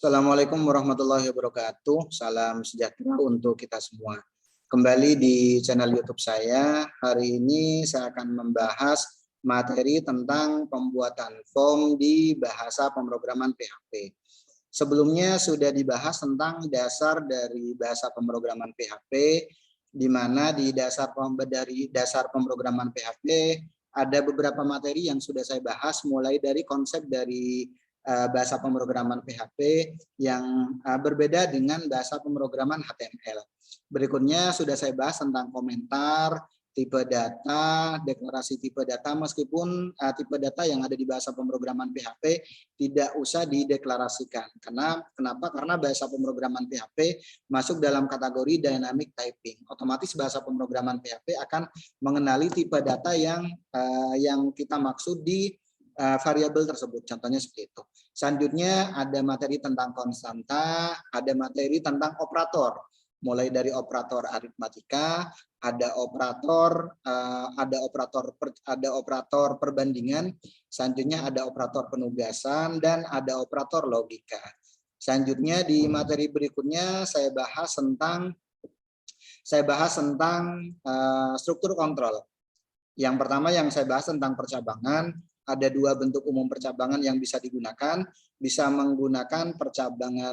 Assalamualaikum warahmatullahi wabarakatuh. Salam sejahtera untuk kita semua. Kembali di channel YouTube saya. Hari ini saya akan membahas materi tentang pembuatan form di bahasa pemrograman PHP. Sebelumnya sudah dibahas tentang dasar dari bahasa pemrograman PHP, di mana di dasar pemrograman PHP ada beberapa materi yang sudah saya bahas, mulai dari konsep dari bahasa pemrograman PHP yang berbeda dengan bahasa pemrograman HTML. Berikutnya sudah saya bahas tentang komentar, tipe data, deklarasi tipe data, meskipun tipe data yang ada di bahasa pemrograman PHP tidak usah dideklarasikan. Kenapa? Karena bahasa pemrograman PHP masuk dalam kategori dynamic typing. Otomatis bahasa pemrograman PHP akan mengenali tipe data yang kita maksud di variabel tersebut, contohnya seperti itu. Selanjutnya ada materi tentang konstanta, ada materi tentang operator, mulai dari operator aritmatika, ada operator perbandingan, selanjutnya ada operator penugasan, dan ada operator logika. Selanjutnya di materi berikutnya saya bahas tentang struktur kontrol. Yang pertama yang saya bahas tentang percabangan. Ada dua bentuk umum percabangan yang bisa digunakan, bisa menggunakan percabangan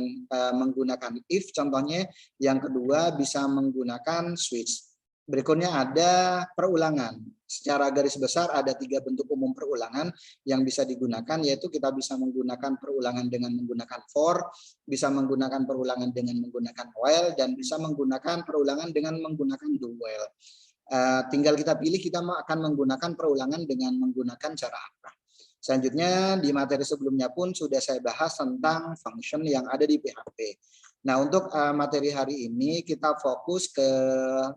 menggunakan if contohnya, yang kedua bisa menggunakan switch. Berikutnya ada perulangan. Secara garis besar ada tiga bentuk umum perulangan yang bisa digunakan, yaitu kita bisa menggunakan perulangan dengan menggunakan for, bisa menggunakan perulangan dengan menggunakan while, dan bisa menggunakan perulangan dengan menggunakan do while. Tinggal kita pilih kita akan menggunakan perulangan dengan menggunakan cara apa. Selanjutnya di materi sebelumnya pun sudah saya bahas tentang function yang ada di PHP. Nah, untuk materi hari ini kita fokus ke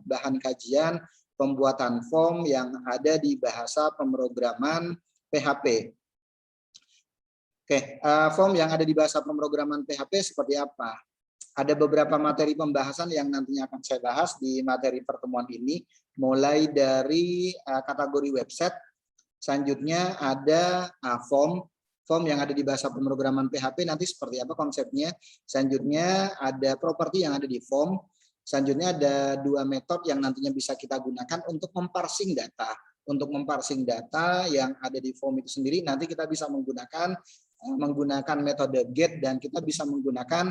bahan kajian pembuatan form yang ada di bahasa pemrograman PHP. Oke, form yang ada di bahasa pemrograman PHP seperti apa? Ada beberapa materi pembahasan yang nantinya akan saya bahas di materi pertemuan ini, mulai dari kategori website, selanjutnya ada form yang ada di bahasa pemrograman PHP nanti seperti apa konsepnya, selanjutnya ada properti yang ada di form, selanjutnya ada dua metode yang nantinya bisa kita gunakan untuk memparsing data. Untuk memparsing data yang ada di form itu sendiri, nanti kita bisa menggunakan metode get, dan kita bisa menggunakan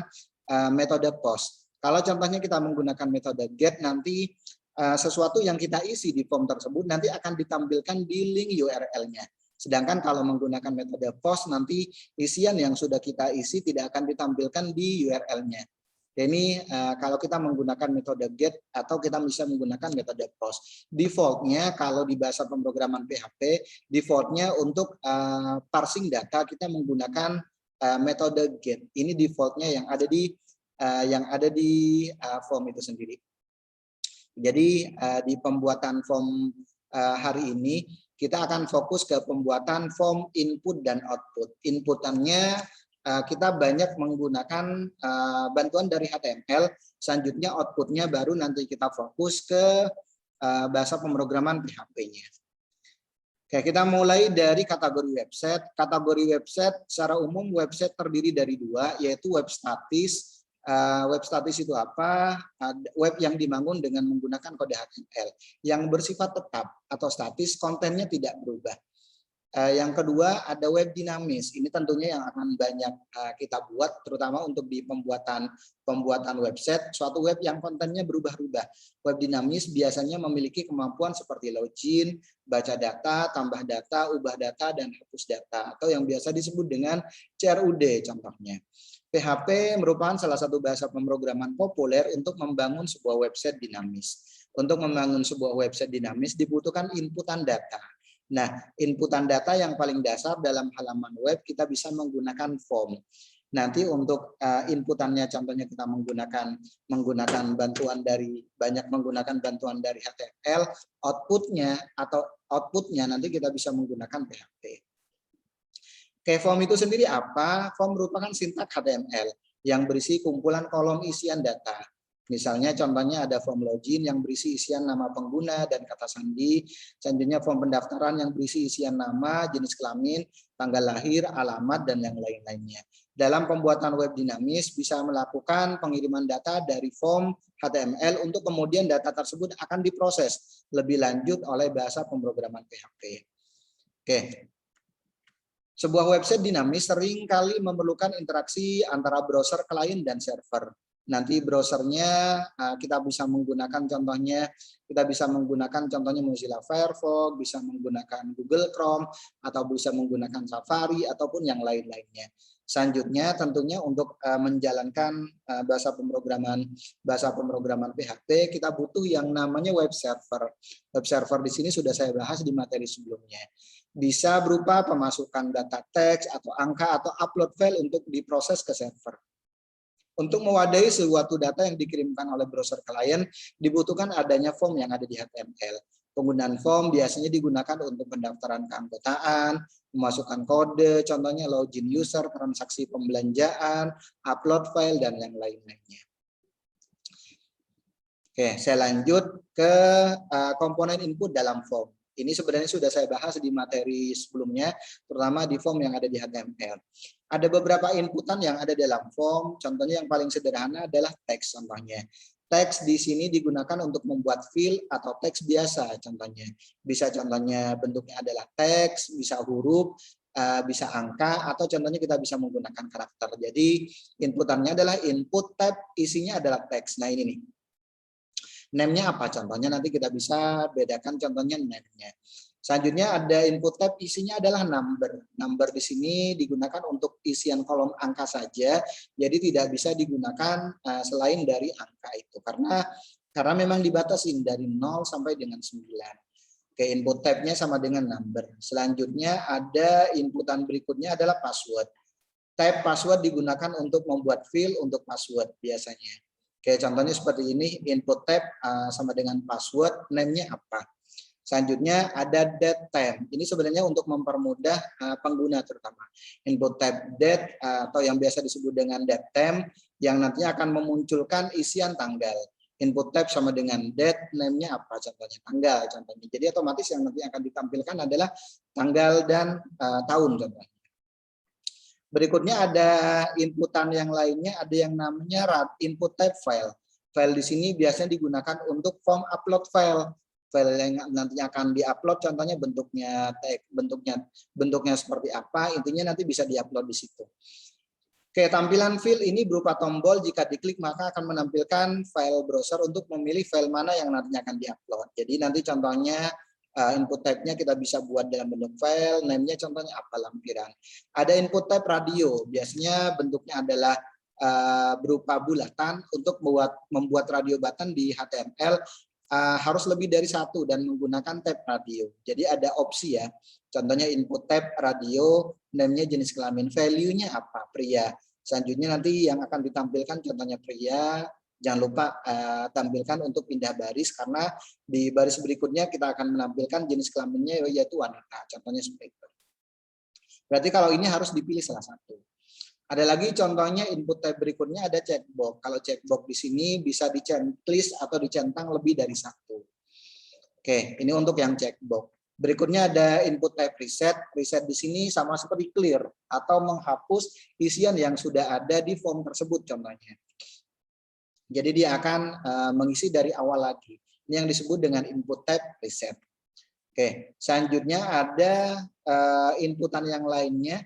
metode post. Kalau contohnya kita menggunakan metode get, nanti sesuatu yang kita isi di form tersebut nanti akan ditampilkan di link URL-nya. Sedangkan kalau menggunakan metode post, nanti isian yang sudah kita isi tidak akan ditampilkan di URL-nya. Ini kalau kita menggunakan metode get atau kita bisa menggunakan metode post. Defaultnya kalau di bahasa pemrograman PHP, defaultnya untuk parsing data kita menggunakan metode get. Ini defaultnya yang ada di form itu sendiri. Jadi di pembuatan form hari ini kita akan fokus ke pembuatan form input dan output. Inputannya kita banyak menggunakan bantuan dari HTML. Selanjutnya outputnya baru nanti kita fokus ke bahasa pemrograman PHP-nya. Oke, kita mulai dari kategori website. Kategori website secara umum website terdiri dari dua, yaitu web statis. Web statis itu apa? Web yang dibangun dengan menggunakan kode HTML yang bersifat tetap atau statis, kontennya tidak berubah. Yang kedua ada web dinamis. Ini tentunya yang akan banyak kita buat, terutama untuk di pembuatan website. Suatu web yang kontennya berubah-ubah. Web dinamis biasanya memiliki kemampuan seperti login, baca data, tambah data, ubah data, dan hapus data, atau yang biasa disebut dengan CRUD contohnya. PHP merupakan salah satu bahasa pemrograman populer untuk membangun sebuah website dinamis. Untuk membangun sebuah website dinamis dibutuhkan inputan data. Nah, inputan data yang paling dasar dalam halaman web kita bisa menggunakan form. Nanti untuk inputannya contohnya kita menggunakan bantuan dari HTML, outputnya nanti kita bisa menggunakan PHP. Oke, form itu sendiri apa? Form merupakan sintak HTML yang berisi kumpulan kolom isian data. Misalnya contohnya ada form login yang berisi isian nama pengguna dan kata sandi. Selanjutnya form pendaftaran yang berisi isian nama, jenis kelamin, tanggal lahir, alamat, dan yang lain-lainnya. Dalam pembuatan web dinamis bisa melakukan pengiriman data dari form HTML untuk kemudian data tersebut akan diproses lebih lanjut oleh bahasa pemrograman PHP. Oke. Sebuah website dinamis sering kali memerlukan interaksi antara browser, klien, dan server. Nanti browsernya kita bisa menggunakan contohnya Mozilla Firefox, bisa menggunakan Google Chrome, atau bisa menggunakan Safari ataupun yang lain-lainnya. Selanjutnya tentunya untuk menjalankan bahasa pemrograman PHP kita butuh yang namanya web server. Web server di sini sudah saya bahas di materi sebelumnya. Bisa berupa pemasukan data teks atau angka atau upload file untuk diproses ke server. Untuk mewadahi suatu data yang dikirimkan oleh browser klien, dibutuhkan adanya form yang ada di HTML. Penggunaan form biasanya digunakan untuk pendaftaran keanggotaan, memasukkan kode, contohnya login user, transaksi pembelanjaan, upload file, dan yang lain-lainnya. Oke, saya lanjut ke komponen input dalam form. Ini sebenarnya sudah saya bahas di materi sebelumnya, terutama di form yang ada di HTML. Ada beberapa inputan yang ada dalam form, contohnya yang paling sederhana adalah teks contohnya. Teks di sini digunakan untuk membuat field atau teks biasa contohnya. Bisa contohnya bentuknya adalah teks, bisa huruf, bisa angka, atau contohnya kita bisa menggunakan karakter. Jadi inputannya adalah input tab, isinya adalah teks. Nah ini nih. Name-nya apa contohnya, nanti kita bisa bedakan contohnya name-nya. Selanjutnya ada input tab, isinya adalah number. Number di sini digunakan untuk isian kolom angka saja, jadi tidak bisa digunakan selain dari angka itu. Karena memang dibatasi dari 0 sampai dengan 9. Oke, input tab-nya sama dengan number. Selanjutnya ada inputan berikutnya adalah password. Tab password digunakan untuk membuat field untuk password biasanya. Oke, contohnya seperti ini, input tab sama dengan password, name-nya apa. Selanjutnya ada date time. Ini sebenarnya untuk mempermudah pengguna terutama. Input tab date atau yang biasa disebut dengan date time yang nantinya akan memunculkan isian tanggal. Input tab sama dengan date, name-nya apa contohnya, tanggal contohnya. Jadi otomatis yang nanti akan ditampilkan adalah tanggal dan tahun contohnya. Berikutnya ada inputan yang lainnya, ada yang namanya input type file. File di sini biasanya digunakan untuk form upload file. File yang nantinya akan diupload, contohnya bentuknya teks, bentuknya seperti apa, intinya nanti bisa diupload di situ. Oke, tampilan field ini berupa tombol, jika diklik maka akan menampilkan file browser untuk memilih file mana yang nantinya akan diupload. Jadi nanti contohnya input type-nya kita bisa buat dalam bentuk file, name-nya contohnya apa, lampiran. Ada input type radio, biasanya bentuknya adalah berupa bulatan. Untuk membuat radio button di HTML harus lebih dari satu dan menggunakan tab radio. Jadi ada opsi ya, contohnya input tab radio, name-nya jenis kelamin, value-nya apa, pria. Selanjutnya nanti yang akan ditampilkan contohnya pria. Jangan lupa tampilkan untuk pindah baris, karena di baris berikutnya kita akan menampilkan jenis kelaminnya yaitu wanita. Contohnya seperti itu. Berarti kalau ini harus dipilih salah satu. Ada lagi contohnya input tab berikutnya ada checkbox. Kalau checkbox di sini bisa di-checklist atau dicentang lebih dari satu. Oke, ini untuk yang checkbox. Berikutnya ada input type reset. Reset di sini sama seperti clear atau menghapus isian yang sudah ada di form tersebut contohnya. Jadi dia akan mengisi dari awal lagi. Ini yang disebut dengan input tab reset. Oke, selanjutnya ada inputan yang lainnya.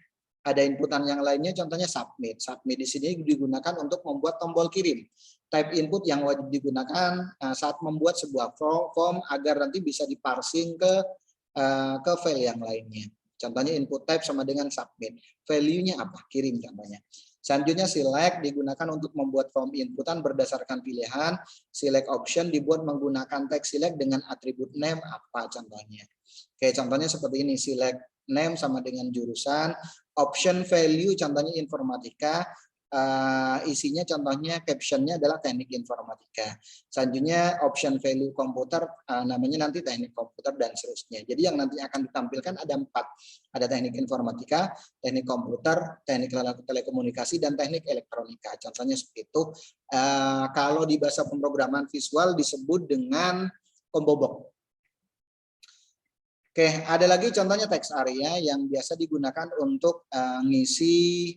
Ada inputan yang lainnya, contohnya submit. Submit di sini digunakan untuk membuat tombol kirim. Type input yang wajib digunakan saat membuat sebuah form agar nanti bisa diparsing ke file yang lainnya. Contohnya input type sama dengan submit. Value-nya apa? Kirim contohnya. Selanjutnya select digunakan untuk membuat form inputan berdasarkan pilihan. Select option dibuat menggunakan teks select dengan atribut name apa contohnya. Oke, contohnya seperti ini, select name sama dengan jurusan. Option value contohnya informatika. isinya contohnya captionnya adalah teknik informatika. Selanjutnya option value komputer, namanya nanti teknik komputer dan seterusnya. Jadi yang nanti akan ditampilkan ada 4. Ada teknik informatika, teknik komputer, teknik telekomunikasi, dan teknik elektronika. Contohnya seperti itu. Kalau di bahasa pemrograman visual disebut dengan combo box. Oke, ada lagi contohnya text area yang biasa digunakan untuk ngisi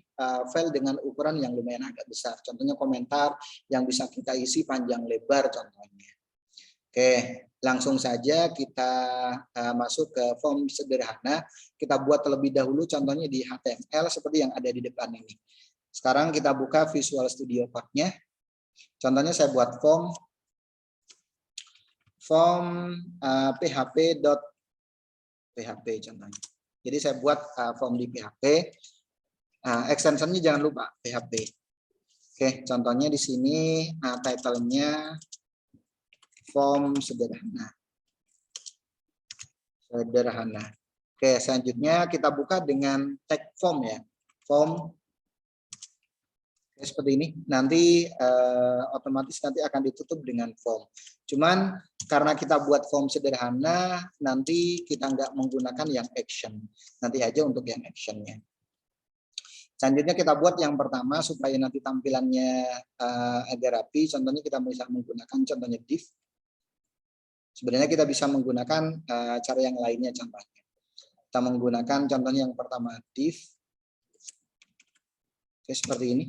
file dengan ukuran yang lumayan agak besar. Contohnya komentar yang bisa kita isi panjang lebar contohnya. Oke, langsung saja kita masuk ke form sederhana. Kita buat terlebih dahulu contohnya di HTML seperti yang ada di depan ini. Sekarang kita buka Visual Studio Code-nya. Contohnya saya buat form php contohnya. Jadi saya buat form di PHP. Extensionnya jangan lupa PHP. Oke, contohnya di sini title-nya form sederhana. Oke, selanjutnya kita buka dengan tag form ya. Form seperti ini. Nanti otomatis nanti akan ditutup dengan form. Cuman karena kita buat form sederhana, nanti kita nggak menggunakan yang action. Nanti aja untuk yang actionnya. Selanjutnya kita buat yang pertama supaya nanti tampilannya agak rapi. Contohnya kita bisa menggunakan contohnya div. Sebenarnya kita bisa menggunakan cara yang lainnya contohnya. Kita menggunakan contohnya yang pertama div. Oke, seperti ini.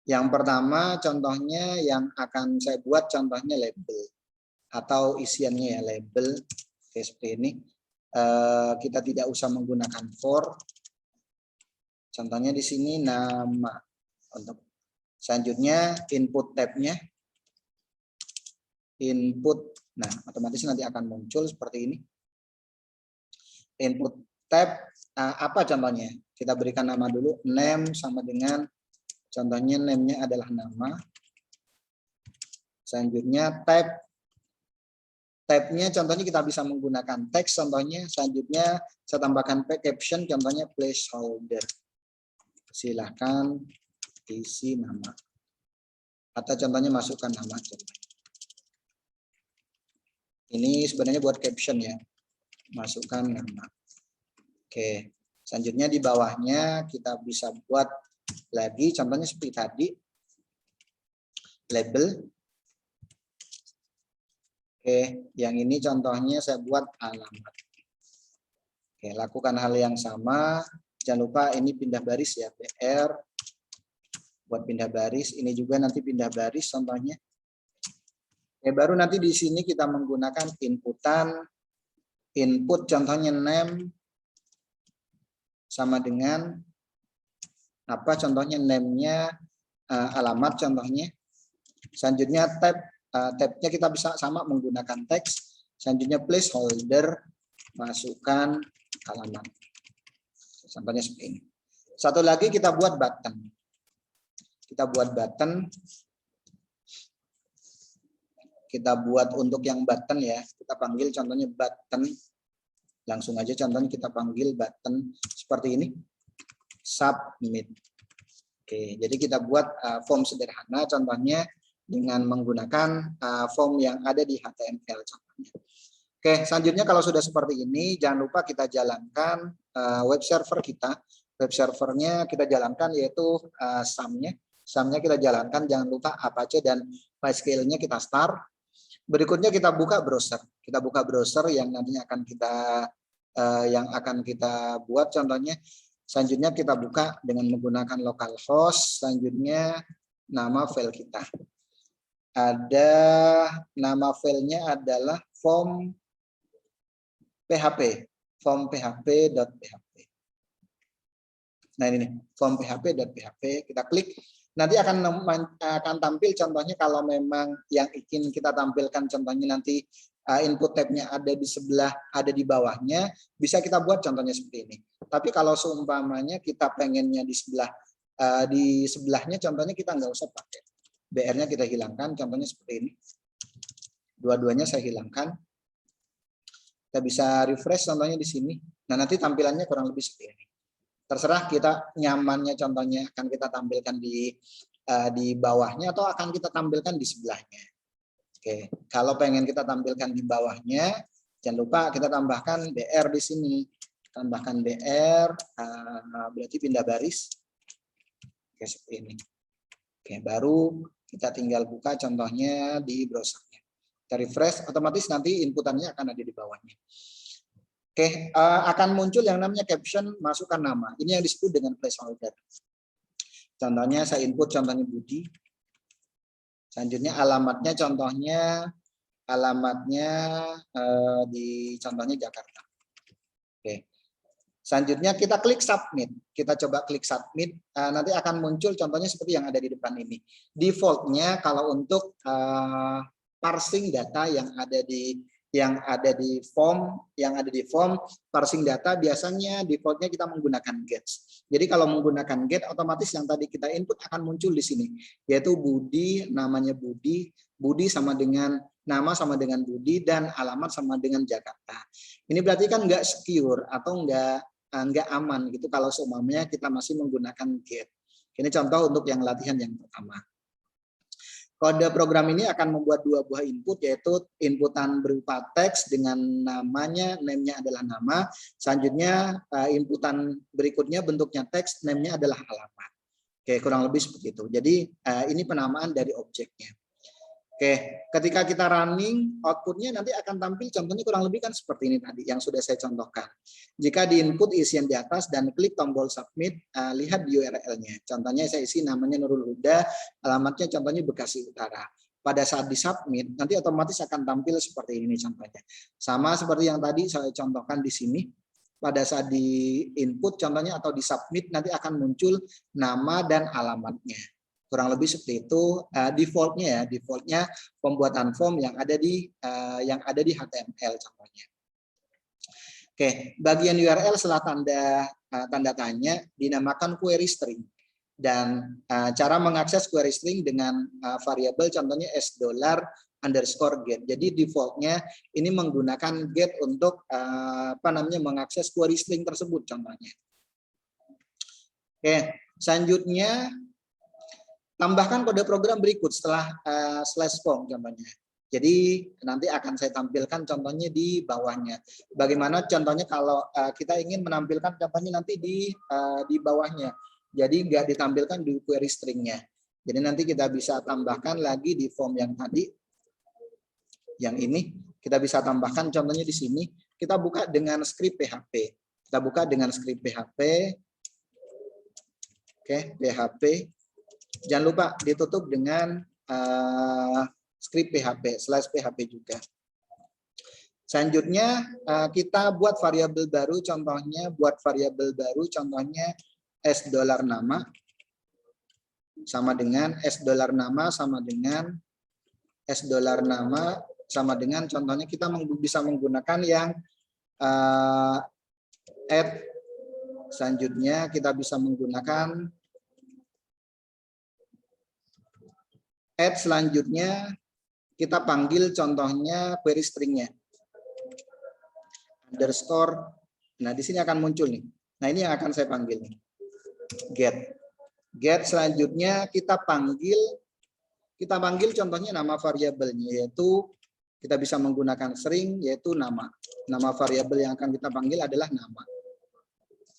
Yang pertama contohnya yang akan saya buat contohnya label atau isiannya ya label. Oke, seperti ini. Kita tidak usah menggunakan for. Contohnya di sini nama. Untuk selanjutnya input tab-nya. Input. Nah, otomatis nanti akan muncul seperti ini. Input tab apa contohnya? Kita berikan nama dulu, name sama dengan contohnya name-nya adalah nama. Selanjutnya tab-nya contohnya kita bisa menggunakan teks contohnya. Selanjutnya saya tambahkan caption contohnya placeholder. Silahkan isi nama. Atau contohnya masukkan nama. Ini sebenarnya buat caption ya. Masukkan nama. Oke. Selanjutnya di bawahnya kita bisa buat lagi contohnya seperti tadi label. Oke, yang ini contohnya saya buat alamat. Oke, lakukan hal yang sama. Jangan lupa ini pindah baris ya, BR buat pindah baris. Ini juga nanti pindah baris contohnya. Oke, baru nanti di sini kita menggunakan inputan. Input contohnya name sama dengan apa contohnya name-nya alamat contohnya. Selanjutnya tab-nya kita bisa sama menggunakan teks. Selanjutnya placeholder masukkan alamat. Contohnya seperti ini. Satu lagi kita buat button. Kita buat button. Kita buat untuk yang button ya. Kita panggil contohnya button. Langsung aja contohnya kita panggil button seperti ini. Submit. Oke, jadi kita buat form sederhana contohnya dengan menggunakan form yang ada di HTML contohnya. Oke, selanjutnya kalau sudah seperti ini jangan lupa kita jalankan web server kita. Web servernya kita jalankan yaitu SAM-nya. SAM-nya kita jalankan, jangan lupa Apache dan MySQL-nya kita start. Berikutnya kita buka browser. Kita buka browser yang nantinya akan kita buat contohnya. Selanjutnya kita buka dengan menggunakan localhost. Selanjutnya nama file kita. Ada nama filenya adalah form PHP. Form php.php. Nah ini form php.php. Kita klik. Nanti akan tampil contohnya kalau memang yang ingin kita tampilkan contohnya nanti input tab-nya ada di sebelah, ada di bawahnya, bisa kita buat contohnya seperti ini. Tapi kalau seumpamanya kita pengennya di sebelahnya contohnya kita nggak usah pakai. BR-nya kita hilangkan, contohnya seperti ini. Dua-duanya saya hilangkan. Kita bisa refresh contohnya di sini. Nah, nanti tampilannya kurang lebih seperti ini. Terserah kita nyamannya, contohnya akan kita tampilkan di bawahnya atau akan kita tampilkan di sebelahnya. Oke, kalau pengen kita tampilkan di bawahnya, jangan lupa kita tambahkan BR di sini. Tambahkan BR, berarti pindah baris. Oke, seperti ini. Oke, baru kita tinggal buka contohnya di browsernya. Kita refresh, otomatis nanti inputannya akan ada di bawahnya. Oke, akan muncul yang namanya caption, masukkan nama. Ini yang disebut dengan placeholder. Contohnya saya input contohnya Budi. Selanjutnya alamatnya di contohnya Jakarta. Oke. Selanjutnya kita klik submit. Kita coba klik submit. Nanti akan muncul contohnya seperti yang ada di depan ini. Defaultnya kalau untuk parsing data yang ada di form parsing data biasanya defaultnya kita menggunakan get. Jadi kalau menggunakan get otomatis yang tadi kita input akan muncul di sini, yaitu Budi, namanya Budi sama dengan nama sama dengan Budi dan alamat sama dengan Jakarta. Ini berarti kan nggak secure atau nggak aman gitu kalau seumpamanya kita masih menggunakan get. Ini contoh untuk yang latihan yang pertama. Kode program ini akan membuat dua buah input, yaitu inputan berupa teks dengan namanya, name-nya adalah nama. Selanjutnya inputan berikutnya bentuknya teks, name-nya adalah alamat. Oke, kurang lebih seperti itu. Jadi ini penamaan dari objeknya. Oke, ketika kita running, outputnya nanti akan tampil contohnya kurang lebih kan seperti ini tadi yang sudah saya contohkan. Jika di input isian di atas dan klik tombol submit, lihat di URL-nya. Contohnya saya isi namanya Nurul Huda, alamatnya contohnya Bekasi Utara. Pada saat di submit, nanti otomatis akan tampil seperti ini contohnya. Sama seperti yang tadi saya contohkan di sini. Pada saat di input contohnya atau di submit, nanti akan muncul nama dan alamatnya. Kurang lebih seperti itu defaultnya pembuatan form yang ada di HTML contohnya. Oke, bagian URL setelah tanda tanya dinamakan query string dan cara mengakses query string dengan variabel contohnya $_get. Jadi defaultnya ini menggunakan get untuk mengakses query string tersebut contohnya. Oke, selanjutnya tambahkan kode program berikut setelah /form contohnya. Jadi nanti akan saya tampilkan contohnya di bawahnya. Bagaimana contohnya kalau kita ingin menampilkan contohnya nanti di bawahnya. Jadi nggak ditampilkan di query stringnya. Jadi nanti kita bisa tambahkan lagi di form yang tadi. Yang ini kita bisa tambahkan contohnya di sini. Kita buka dengan script PHP. Kita buka dengan script PHP. Oke, PHP. Jangan lupa ditutup dengan script PHP, /PHP juga. Selanjutnya kita buat variabel baru, contohnya $nama sama dengan contohnya kita bisa menggunakan yang add. Selanjutnya kita bisa menggunakan add, selanjutnya kita panggil contohnya query stringnya underscore. Nah di sini akan muncul nih. Nah ini yang akan saya panggil nih. Get selanjutnya kita panggil contohnya nama variabelnya, yaitu kita bisa menggunakan string yaitu nama. Nama variabel yang akan kita panggil adalah nama.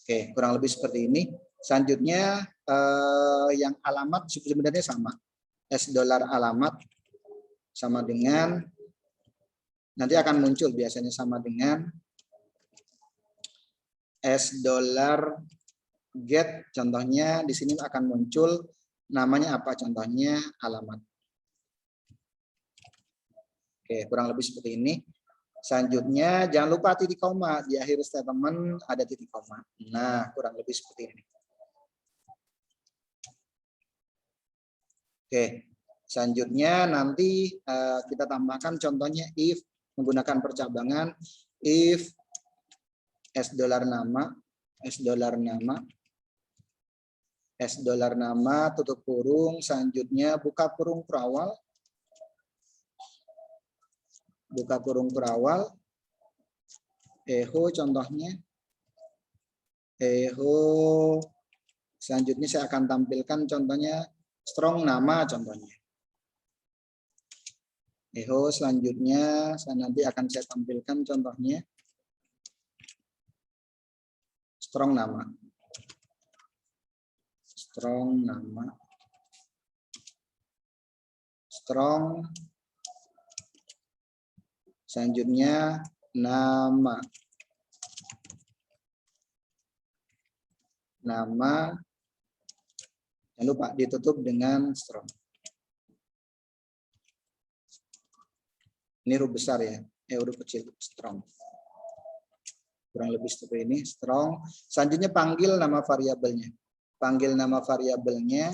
Oke, kurang lebih seperti ini. Selanjutnya yang alamat sebenarnya sama. $alamat sama dengan, nanti akan muncul biasanya sama dengan $get, contohnya di sini akan muncul namanya apa, contohnya alamat. Oke, kurang lebih seperti ini. Selanjutnya jangan lupa titik koma, di akhir statement ada titik koma. Nah, kurang lebih seperti ini. Oke, selanjutnya nanti kita tambahkan contohnya if menggunakan percabangan if $nama tutup kurung, selanjutnya buka kurung kurawal echo contohnya Eho. Selanjutnya saya akan tampilkan contohnya strong nama contohnya. Eho selanjutnya nanti akan saya tampilkan contohnya strong nama. Strong nama. Strong. Selanjutnya nama. Nama. Jangan lupa ditutup dengan strong. Ini huruf besar ya, huruf kecil strong. Kurang lebih seperti ini, strong. Selanjutnya panggil nama variabelnya. Panggil nama variabelnya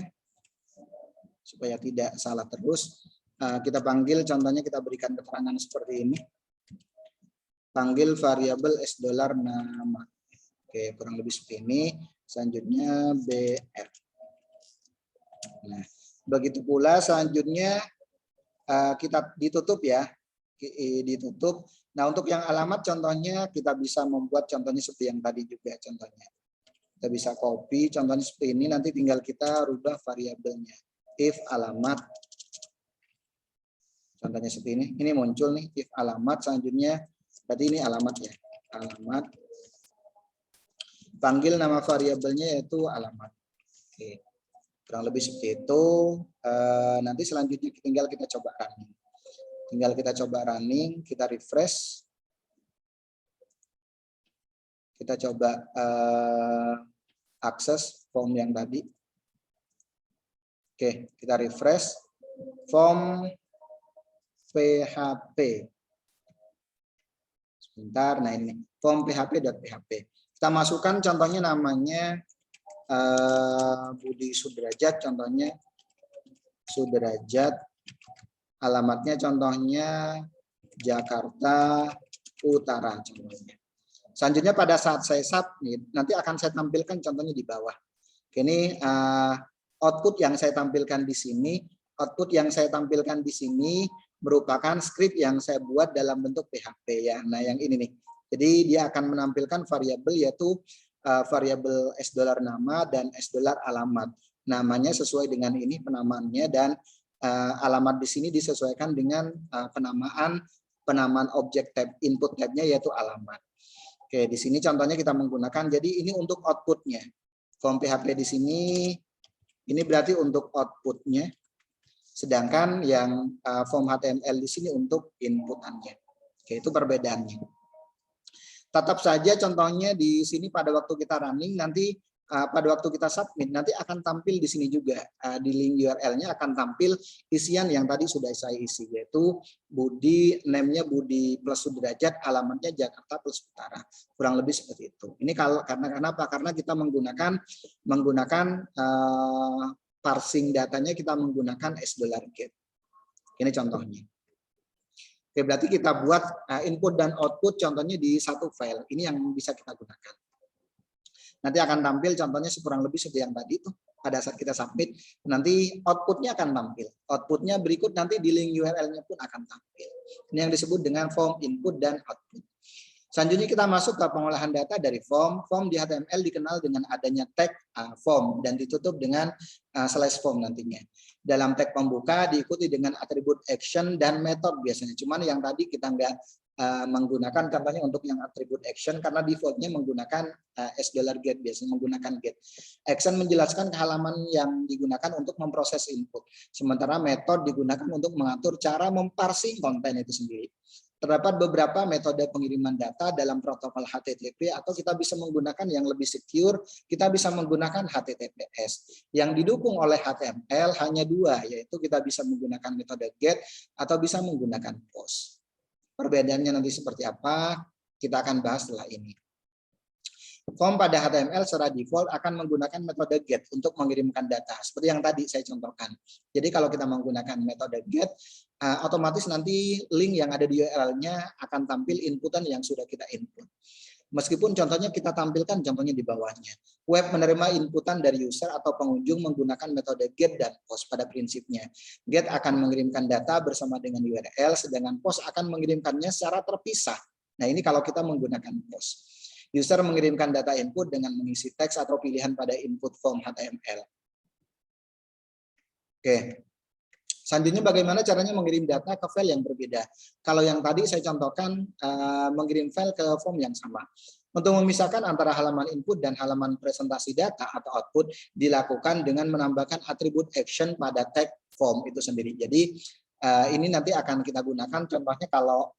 supaya tidak salah terus. Kita panggil, contohnya kita berikan keterangan seperti ini. Panggil variabel $, nama. Oke, kurang lebih seperti ini. Selanjutnya BR. Nah, begitu pula selanjutnya kita ditutup ya, ditutup. Nah, untuk yang alamat contohnya kita bisa membuat contohnya seperti yang tadi juga contohnya. Kita bisa copy contohnya seperti ini, nanti tinggal kita rubah variabelnya. If alamat, contohnya seperti ini. Ini muncul nih if alamat, selanjutnya berarti ini alamat ya, alamat. Panggil nama variabelnya yaitu alamat. Oke. Kurang lebih seperti itu. Nanti selanjutnya tinggal kita coba running. Tinggal kita coba running, kita refresh. Kita coba akses form yang tadi. Oke, kita refresh. Form PHP. Sebentar, nah ini form php.php. Kita masukkan contohnya namanya Budi Sudrajat, contohnya Sudrajat, alamatnya contohnya Jakarta Utara contohnya. Selanjutnya pada saat saya submit nanti akan saya tampilkan contohnya di bawah. Ini output yang saya tampilkan di sini, merupakan script yang saya buat dalam bentuk PHP ya. Nah, yang ini nih. Jadi dia akan menampilkan variabel yaitu variabel $, nama dan $, alamat. Namanya sesuai dengan ini penamaannya, dan alamat di sini disesuaikan dengan penamaan objek tab input tabnya yaitu alamat. Oke, di sini contohnya kita menggunakan, jadi ini untuk outputnya. Form PHP di sini ini berarti untuk outputnya, sedangkan yang form HTML di sini untuk inputannya. Oke, itu perbedaannya. Tetap saja contohnya di sini pada waktu kita running nanti pada waktu kita submit nanti akan tampil di sini juga di link URL-nya akan tampil isian yang tadi sudah saya isi, yaitu Budi, name-nya Budi plus Sudrajat, alamatnya Jakarta plus Utara. Kurang lebih seperti itu. Ini karena kenapa? Karena kita menggunakan parsing datanya kita menggunakan $get. Ini contohnya. Oke, berarti kita buat input dan output contohnya di satu file. Ini yang bisa kita gunakan. Nanti akan tampil contohnya kurang lebih seperti yang tadi itu. Pada saat kita submit, nanti outputnya akan tampil. Outputnya berikut nanti di link URL-nya pun akan tampil. Ini yang disebut dengan form input dan output. Selanjutnya kita masuk ke pengolahan data dari form. Form di HTML dikenal dengan adanya tag form dan ditutup dengan slash form nantinya. Dalam tag pembuka diikuti dengan atribut action dan method biasanya. Cuman yang tadi kita nggak menggunakan contohnya untuk yang atribut action karena defaultnya menggunakan $get, biasanya menggunakan get. Action menjelaskan halaman yang digunakan untuk memproses input. Sementara method digunakan untuk mengatur cara memparsing konten itu sendiri. Terdapat beberapa metode pengiriman data dalam protokol HTTP atau kita bisa menggunakan yang lebih secure, kita bisa menggunakan HTTPS. Yang didukung oleh HTML hanya dua, yaitu kita bisa menggunakan metode GET atau bisa menggunakan POST. Perbedaannya nanti seperti apa, kita akan bahas setelah ini. Form pada HTML secara default akan menggunakan metode GET untuk mengirimkan data, seperti yang tadi saya contohkan. Jadi kalau kita menggunakan metode GET, otomatis nanti link yang ada di URL-nya akan tampil inputan yang sudah kita input. Meskipun contohnya kita tampilkan contohnya di bawahnya. Web menerima inputan dari user atau pengunjung menggunakan metode GET dan POST pada prinsipnya. GET akan mengirimkan data bersama dengan URL, sedangkan POST akan mengirimkannya secara terpisah. Nah, ini kalau kita menggunakan POST. User mengirimkan data input dengan mengisi teks atau pilihan pada input form HTML. Oke. Selanjutnya bagaimana caranya mengirim data ke file yang berbeda. Kalau yang tadi saya contohkan mengirim file ke form yang sama. Untuk memisahkan antara halaman input dan halaman presentasi data atau output dilakukan dengan menambahkan atribut action pada tag form itu sendiri. Jadi ini nanti akan kita gunakan contohnya kalau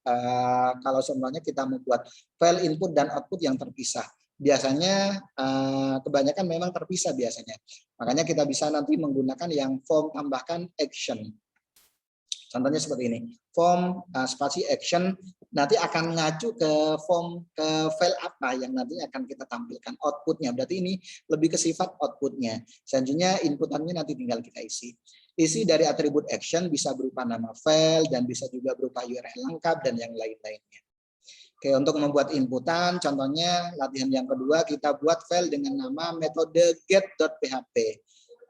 contohnya kita membuat file input dan output yang terpisah. Biasanya kebanyakan memang terpisah biasanya. Makanya kita bisa nanti menggunakan yang form tambahkan action. Contohnya seperti ini. Form spasi action nanti akan ngacu ke form ke file apa yang nanti akan kita tampilkan outputnya. Berarti ini lebih ke sifat outputnya. Selanjutnya inputannya nanti tinggal kita isi. Isi dari atribut action bisa berupa nama file dan bisa juga berupa URL lengkap dan yang lain-lainnya. Oke, untuk membuat inputan, contohnya latihan yang kedua kita buat file dengan nama metode get.php.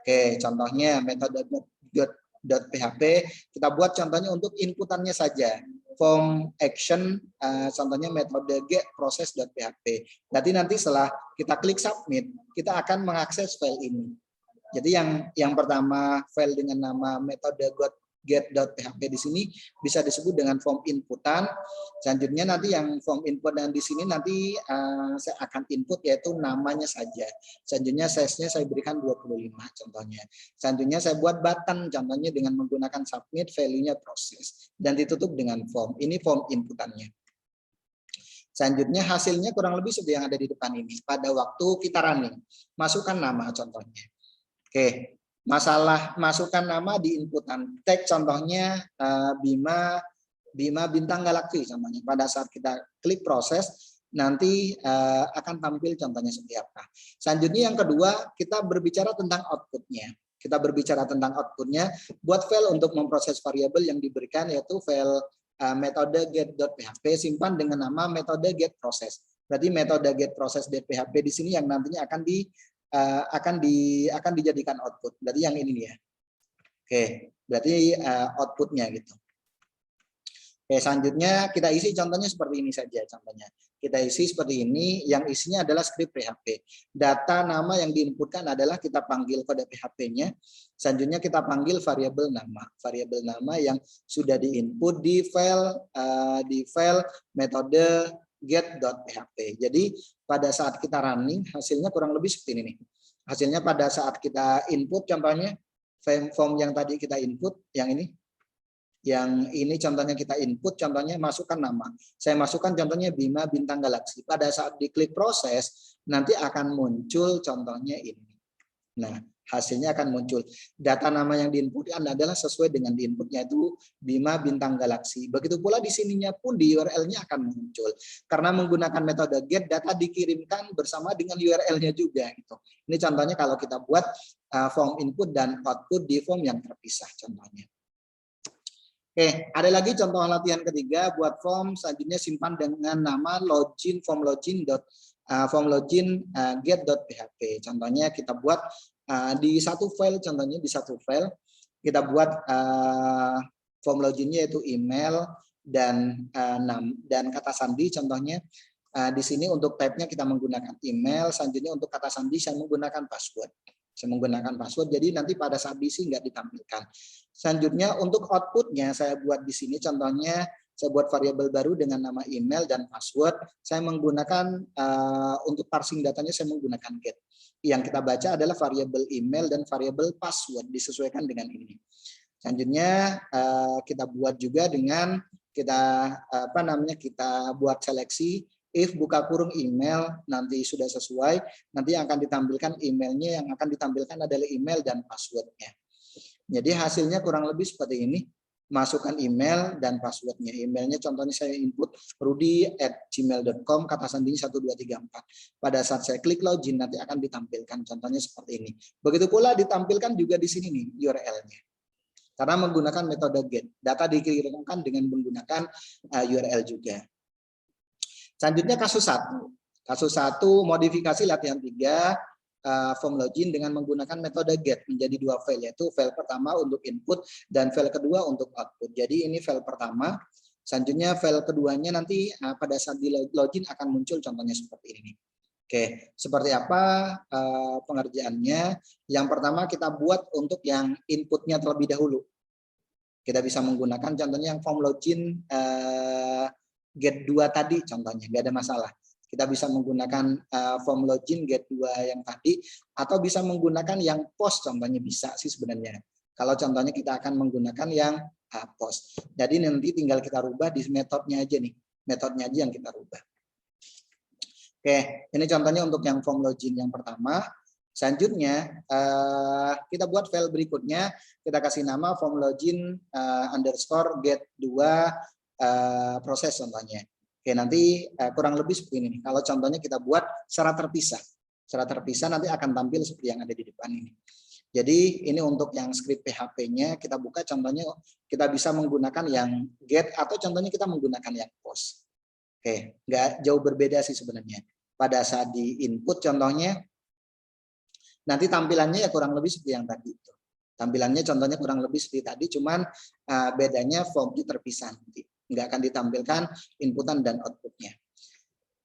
Oke, contohnya metode get.php kita buat contohnya untuk inputannya saja. Form action, contohnya metode get process.php. Jadi nanti setelah kita klik submit, kita akan mengakses file ini. Jadi yang pertama file dengan nama metode get.php di sini bisa disebut dengan form inputan. Selanjutnya nanti yang form input dan di sini nanti saya akan input yaitu namanya saja. Selanjutnya size-nya saya berikan 25 contohnya. Selanjutnya saya buat button contohnya dengan menggunakan submit, value-nya proses dan ditutup dengan form. Ini form inputannya. Selanjutnya hasilnya kurang lebih seperti yang ada di depan ini. Pada waktu kita running, masukkan nama contohnya. Oke. Masalah masukkan nama di inputan tag contohnya Bima Bintang Galaksi contohnya. Pada saat kita klik proses nanti akan tampil contohnya seperti apa. Selanjutnya yang kedua kita berbicara tentang outputnya. Kita berbicara tentang outputnya. Buat file untuk memproses variabel yang diberikan yaitu file metode get.php simpan dengan nama metode get process. Berarti metode get process.php di sini yang nantinya akan dijadikan output. Berarti yang ini nih ya. Oke, berarti outputnya gitu. Oke, selanjutnya kita isi contohnya seperti ini saja contohnya. Kita isi seperti ini, yang isinya adalah script PHP. Data nama yang diinputkan adalah kita panggil kode PHP-nya. Selanjutnya kita panggil variabel nama. Variabel nama yang sudah diinput di file metode get.php. Jadi pada saat kita running hasilnya kurang lebih seperti ini nih. Hasilnya pada saat kita input contohnya form yang tadi kita input yang ini. Yang ini contohnya kita input contohnya masukkan nama. Saya masukkan contohnya Bima Bintang Galaksi. Pada saat diklik proses nanti akan muncul contohnya ini. Nah, hasilnya akan muncul. Data nama yang diinputkan adalah sesuai dengan diinputnya itu Bima Bintang Galaksi. Begitu pula di sininya pun di URL-nya akan muncul. Karena menggunakan metode get, data dikirimkan bersama dengan URL-nya juga. Gitu. Ini contohnya kalau kita buat form input dan output di form yang terpisah contohnya. Oke, ada lagi contoh latihan ketiga buat form selanjutnya simpan dengan nama login form login get.php. Contohnya kita buat di satu file, contohnya di satu file kita buat form loginnya yaitu email dan kata sandi. Contohnya di sini untuk tab-nya kita menggunakan email, selanjutnya untuk kata sandi saya menggunakan password. Saya menggunakan password, jadi nanti pada saat diisi nggak ditampilkan. Selanjutnya untuk outputnya saya buat di sini contohnya saya buat variabel baru dengan nama email dan password. Saya menggunakan untuk parsing datanya saya menggunakan get. Yang kita baca adalah variabel email dan variabel password disesuaikan dengan ini. Selanjutnya kita buat juga dengan kita buat seleksi if buka kurung email nanti sudah sesuai, nanti akan ditampilkan emailnya, yang akan ditampilkan adalah email dan passwordnya. Jadi hasilnya kurang lebih seperti ini. Masukkan email dan passwordnya. Emailnya contohnya saya input rudi@gmail.com, kata sandinya 1234. Pada saat saya klik login nanti akan ditampilkan contohnya seperti ini. Begitu pula ditampilkan juga di sini nih URL-nya. Karena menggunakan metode get. Data dikirimkan dengan menggunakan URL juga. Selanjutnya kasus 1. Kasus 1 modifikasi latihan 3. Form login dengan menggunakan metode get menjadi 2 file, yaitu file pertama untuk input dan file kedua untuk output. Jadi ini file pertama, Selanjutnya file keduanya nanti pada saat di login akan muncul contohnya seperti ini. Oke, seperti apa pengerjaannya? Yang pertama kita buat untuk yang inputnya terlebih dahulu. Kita bisa menggunakan contohnya yang form login get 2 tadi contohnya, nggak ada masalah. Kita bisa menggunakan form login get 2 yang tadi, atau bisa menggunakan yang post contohnya, bisa sih sebenarnya. Kalau contohnya kita akan menggunakan yang post. Jadi nanti tinggal kita rubah di metodenya aja nih. Metodenya aja yang kita rubah. Oke, ini contohnya untuk yang form login yang pertama. Selanjutnya kita buat file berikutnya, kita kasih nama form login underscore get 2 proses contohnya. Oke, nanti kurang lebih seperti ini. Kalau contohnya kita buat secara terpisah. Secara terpisah nanti akan tampil seperti yang ada di depan ini. Jadi ini untuk yang script PHP-nya kita buka, contohnya kita bisa menggunakan yang get atau contohnya kita menggunakan yang post. Oke, nggak jauh berbeda sih sebenarnya. Pada saat di input contohnya, nanti tampilannya ya kurang lebih seperti yang tadi itu. Tampilannya contohnya kurang lebih seperti tadi, cuman bedanya formnya terpisah nanti. Nggak akan ditampilkan inputan dan outputnya.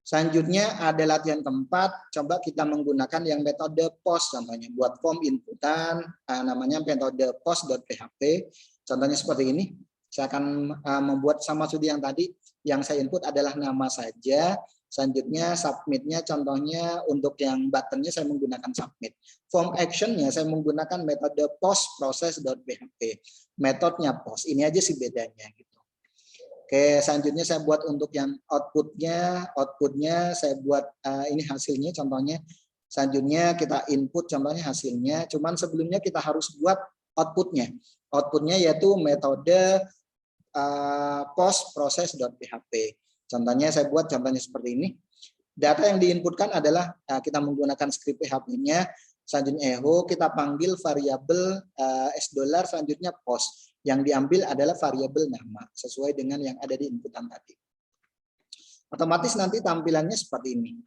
Selanjutnya ada latihan keempat, coba kita menggunakan yang metode post contohnya. Buat form inputan, namanya metode post.php. Contohnya seperti ini. Saya akan membuat sama seperti yang tadi. Yang saya input adalah nama saja. Selanjutnya submitnya contohnya untuk yang buttonnya saya menggunakan submit. Form actionnya saya menggunakan metode post process.php. Metodenya post. Ini aja sih bedanya gitu. Oke, selanjutnya saya buat untuk yang outputnya saya buat ini hasilnya contohnya. Selanjutnya kita input contohnya hasilnya. Cuman sebelumnya kita harus buat outputnya. Outputnya yaitu metode post process.php. Contohnya saya buat contohnya seperti ini. Data yang diinputkan adalah kita menggunakan script PHP-nya. Selanjutnya echo kita panggil variabel $, selanjutnya post. Yang diambil adalah variabel nama sesuai dengan yang ada di inputan tadi. Otomatis nanti tampilannya seperti ini.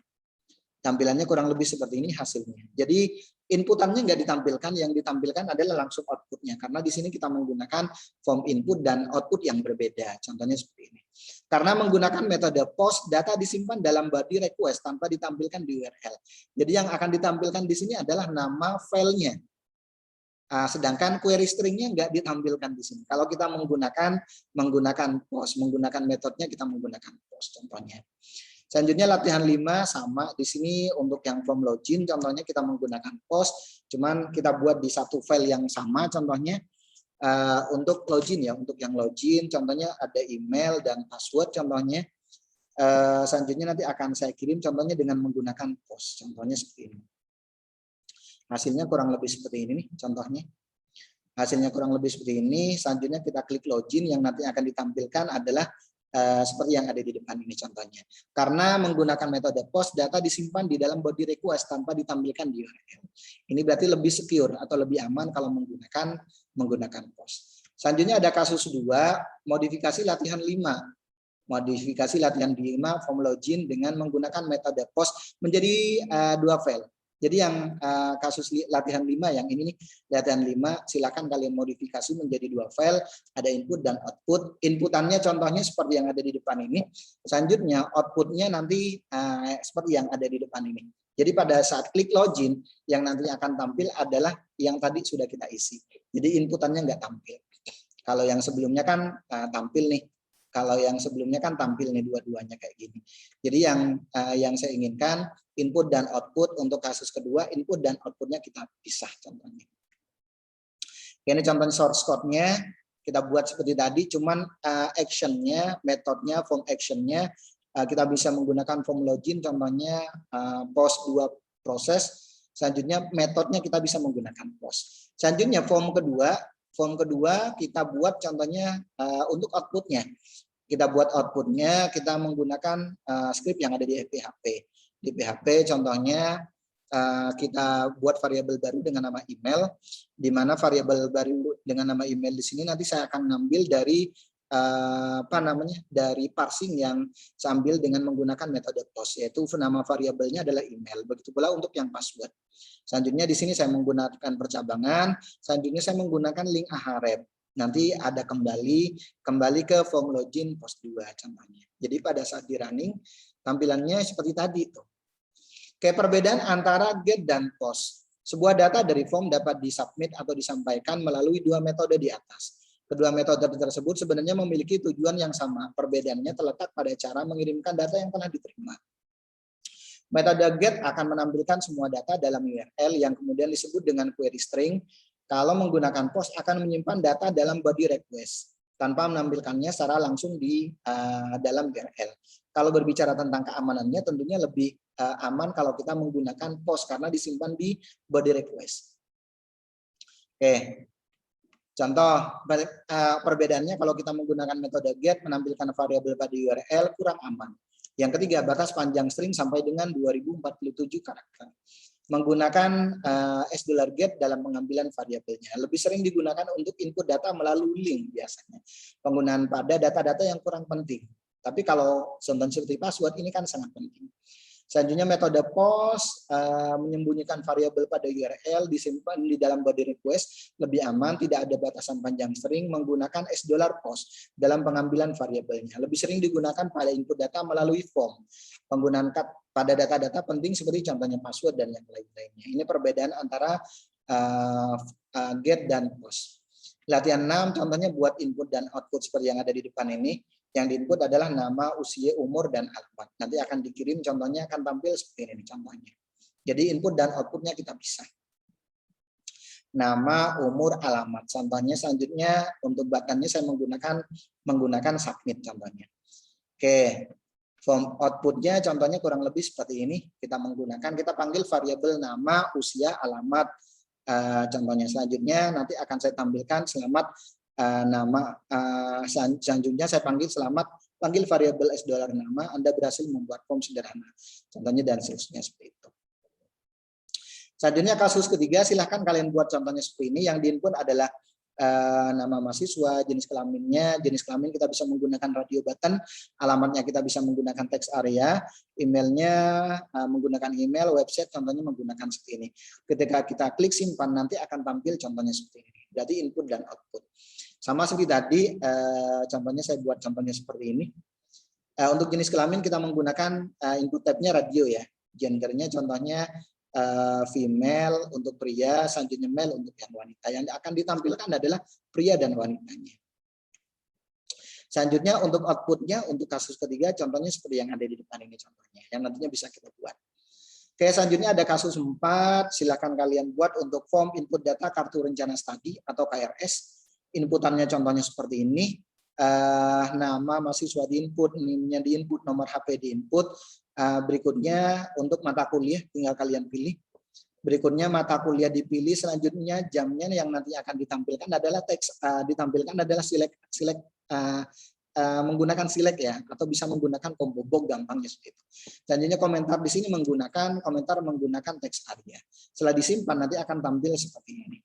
Tampilannya kurang lebih seperti ini hasilnya. Jadi inputannya nggak ditampilkan, yang ditampilkan adalah langsung outputnya. Karena di sini kita menggunakan form input dan output yang berbeda. Contohnya seperti ini. Karena menggunakan metode post, data disimpan dalam body request tanpa ditampilkan di URL. Jadi yang akan ditampilkan di sini adalah nama filenya. Sedangkan query stringnya nggak ditampilkan di sini. Kalau kita menggunakan post, menggunakan metodenya kita menggunakan post contohnya. Selanjutnya latihan 5 sama di sini untuk yang form login contohnya kita menggunakan post, cuman kita buat di satu file yang sama contohnya. Untuk login ya, untuk yang login contohnya ada email dan password contohnya. Selanjutnya nanti akan saya kirim contohnya dengan menggunakan post, contohnya seperti ini. Hasilnya kurang lebih seperti ini nih contohnya. Hasilnya kurang lebih seperti ini. Selanjutnya kita klik login, yang nanti akan ditampilkan adalah seperti yang ada di depan ini contohnya. Karena menggunakan metode post, data disimpan di dalam body request tanpa ditampilkan di URL. Ini berarti lebih secure atau lebih aman kalau menggunakan post. Selanjutnya ada kasus 2, modifikasi latihan 5. Modifikasi latihan 5 form login dengan menggunakan metode post menjadi 2 file. Jadi yang kasus latihan 5 yang ini nih, latihan 5 silakan kalian modifikasi menjadi 2 file, ada input dan output. Inputannya contohnya seperti yang ada di depan ini. Selanjutnya outputnya nanti seperti yang ada di depan ini. Jadi pada saat klik login yang nanti akan tampil adalah yang tadi sudah kita isi. Jadi inputannya nggak tampil. Kalau yang sebelumnya kan tampil nih. Kalau yang sebelumnya kan tampil nih dua-duanya kayak gini. Jadi yang saya inginkan input dan output untuk kasus kedua, input dan outputnya kita pisah contohnya. Ini contohnya source code-nya kita buat seperti tadi, cuman action-nya, metodenya, form action-nya kita bisa menggunakan form login contohnya post 2 proses. Selanjutnya metodenya kita bisa menggunakan post. Selanjutnya form kedua kita buat contohnya untuk outputnya. Kita buat outputnya, kita menggunakan script yang ada di PHP. Di PHP contohnya kita buat variabel baru dengan nama email, di mana variabel baru dengan nama email di sini nanti saya akan ngambil dari dari parsing yang saya ambil dengan menggunakan metode post, yaitu nama variabelnya adalah email. Begitu pula untuk yang password. Selanjutnya di sini saya menggunakan percabangan, selanjutnya saya menggunakan link Ahref. nanti ada kembali ke form login post 2 contohnya. Jadi pada saat di running tampilannya seperti tadi tuh. Kayak perbedaan antara get dan post. Sebuah data dari form dapat disubmit atau disampaikan melalui dua metode di atas. Kedua metode tersebut sebenarnya memiliki tujuan yang sama. Perbedaannya terletak pada cara mengirimkan data yang telah diterima. Metode get akan menampilkan semua data dalam URL yang kemudian disebut dengan query string. Kalau menggunakan post akan menyimpan data dalam body request tanpa menampilkannya secara langsung di dalam URL. Kalau berbicara tentang keamanannya tentunya lebih aman kalau kita menggunakan post karena disimpan di body request. Oke. Contoh perbedaannya kalau kita menggunakan metode get menampilkan variabel pada URL kurang aman. Yang ketiga, batas panjang string sampai dengan 2047 karakter. Menggunakan $get dalam pengambilan variabelnya. Lebih sering digunakan untuk input data melalui link biasanya. Penggunaan pada data-data yang kurang penting. Tapi kalau contoh seperti password ini kan sangat penting. Selanjutnya metode post menyembunyikan variabel pada URL disimpan di dalam body request, lebih aman, tidak ada batasan panjang string, menggunakan $post dalam pengambilan variabelnya. Lebih sering digunakan pada input data melalui form. Penggunaan pada data-data penting seperti contohnya password dan yang lain-lainnya. Ini perbedaan antara get dan post. Latihan 6 contohnya buat input dan output seperti yang ada di depan ini. Yang diinput adalah nama, usia, umur, dan alamat. Nanti akan dikirim, contohnya akan tampil seperti ini contohnya. Jadi input dan outputnya kita pisah. Nama, umur, alamat. Contohnya selanjutnya untuk buttonnya saya menggunakan submit contohnya. Oke, form outputnya contohnya kurang lebih seperti ini. Kita panggil variabel nama, usia, alamat. Contohnya selanjutnya nanti akan saya tampilkan selamat nama selanjutnya saya panggil variabel $nama, Anda berhasil membuat form sederhana. Contohnya dan seterusnya seperti itu. Selanjutnya kasus ketiga, silahkan kalian buat contohnya seperti ini. Yang diinput adalah nama mahasiswa, jenis kelaminnya, jenis kelamin kita bisa menggunakan radio button, alamatnya kita bisa menggunakan text area, emailnya menggunakan email, website contohnya menggunakan seperti ini. Ketika kita klik simpan nanti akan tampil contohnya seperti ini. Berarti input dan output. Sama seperti tadi, contohnya saya buat contohnya seperti ini. Untuk jenis kelamin kita menggunakan input tab-nya radio ya. Gendernya contohnya female untuk pria, selanjutnya male untuk yang wanita. Yang akan ditampilkan adalah pria dan wanitanya. Selanjutnya untuk outputnya untuk kasus ketiga contohnya seperti yang ada di depan ini contohnya. Yang nantinya bisa kita buat. Oke, selanjutnya ada kasus 4. Silakan kalian buat untuk form input data kartu rencana studi atau KRS. Inputannya contohnya seperti ini. Nama mahasiswa diinput, NIM-nya diinput, nomor HP diinput. Berikutnya untuk mata kuliah tinggal kalian pilih. Berikutnya mata kuliah dipilih, selanjutnya jamnya yang nanti akan ditampilkan adalah teks menggunakan select ya, atau bisa menggunakan combo box gampangnya seperti itu. Selanjutnya komentar di sini menggunakan teks area. Setelah disimpan nanti akan tampil seperti ini.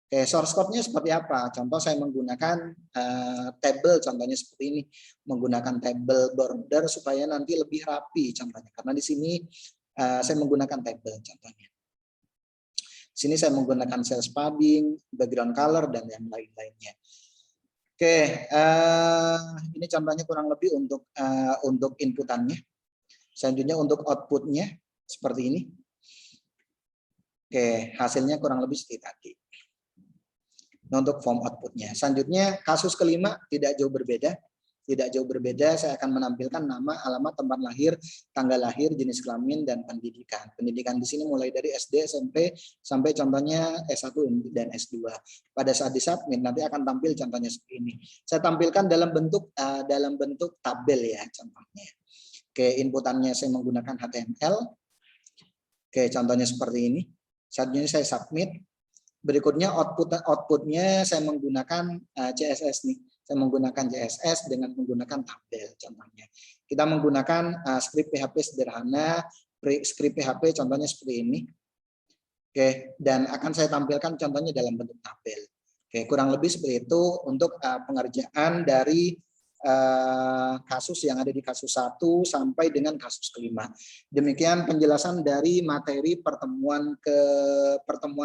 Oke, source code-nya seperti apa? Contoh saya menggunakan table, contohnya seperti ini. Menggunakan table border supaya nanti lebih rapi contohnya. Karena di sini saya menggunakan table contohnya. Di sini saya menggunakan cell padding, background color, dan yang lain-lainnya. Oke, ini contohnya kurang lebih untuk inputannya. Selanjutnya untuk outputnya seperti ini. Oke, hasilnya kurang lebih seperti tadi. Nah, untuk form outputnya. Selanjutnya kasus kelima tidak jauh berbeda. Tidak jauh berbeda, saya akan menampilkan nama, alamat, tempat lahir, tanggal lahir, jenis kelamin, dan pendidikan. Pendidikan di sini mulai dari SD, SMP, sampai contohnya S1 dan S2. Pada saat disubmit nanti akan tampil contohnya seperti ini. Saya tampilkan dalam bentuk tabel ya contohnya. Oke, inputannya saya menggunakan HTML. Oke, contohnya seperti ini. Selanjutnya saya submit. Berikutnya outputnya saya menggunakan CSS nih. Saya menggunakan CSS dengan menggunakan tabel contohnya. Kita menggunakan script PHP sederhana, script PHP contohnya seperti ini. Oke, dan akan saya tampilkan contohnya dalam bentuk tabel. Oke, kurang lebih seperti itu untuk pengerjaan dari kasus yang ada di kasus 1 sampai dengan kasus kelima. Demikian penjelasan dari materi pertemuan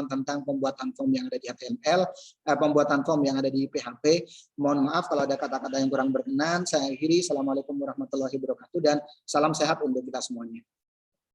tentang pembuatan form yang ada di HTML, pembuatan form yang ada di PHP. Mohon maaf kalau ada kata-kata yang kurang berkenan. Saya akhiri. Assalamualaikum warahmatullahi wabarakatuh dan salam sehat untuk kita semuanya.